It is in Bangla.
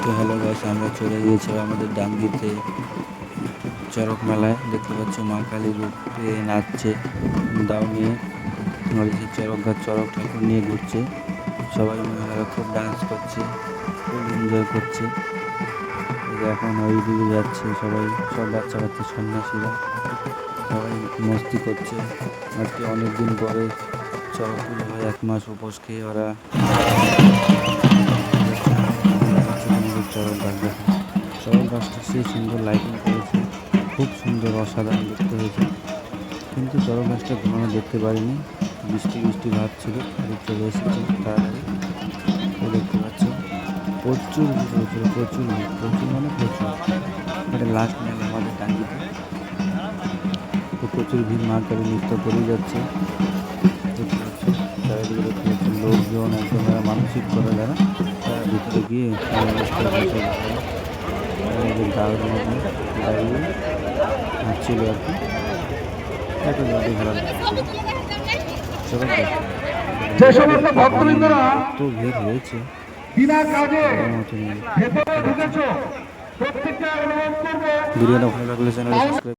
তো হ্যালো গাইস, আমরা চলে গিয়েছিলাম আমাদের ডাঙ্গিতে চড়ক মেলায়। দেখতে পাচ্ছ মা কালীর রূপে নাচছে দাও নিয়ে, নদীতে চড়ক গাছ চড়ক ঠাকুর নিয়ে ঘুরছে। সবাই মহিলারা খুব ডান্স করছে, খুব এনজয় করছে। এখন ওই দিকে যাচ্ছে সবাই, সব বাচ্চা বাচ্চা সন্ন্যাসীরা সবাই মস্তি করছে। আজকে অনেকদিন পরে চড়ক পুজো হয়, 1 মাস উপোস খেয়ে ওরা চড়ক গাছ দেখে। চড়ক গাছটা সেই সুন্দর লাইটিং করেছে, খুব সুন্দর অসাধারণ দেখতে হয়েছে। কিন্তু চড়ক গাছটা ঘুমানো দেখতে পারিনি, বৃষ্টি বৃষ্টি ভাব ছিল, গাড়ি চলে এসেছে তাড়াতাড়ি। তো দেখতে পাচ্ছ প্রচুর ভিড় হয়েছিল, প্রচুর ভিড়, প্রচুর মানে প্রচুর। এটা লাস্ট মেলা আমাদের টাঙ্গিতে, তো প্রচুর ভিড়। মা কালী নৃত্য করেই যাচ্ছে, দেখতে পাচ্ছ চারিদিকে। দেখতে পাচ্ছ লোকজন একদম মানসিক করে যারা, তারা ভিতরে গিয়ে গাড়ির মধ্যে দাঁড়িয়ে হাঁটছিল আর কি। এত জলদি ভালো লাগছিল। চলো যে সমস্ত ভক্তবৃন্দরা এত ভিড় হয়েছে বিনা কাজে ভেতরে ঢুকেছো, প্রত্যেকটা অনুরোধ করবো ভিডিওটা ভালো লাগলে চ্যানেল সাবস্ক্রাইব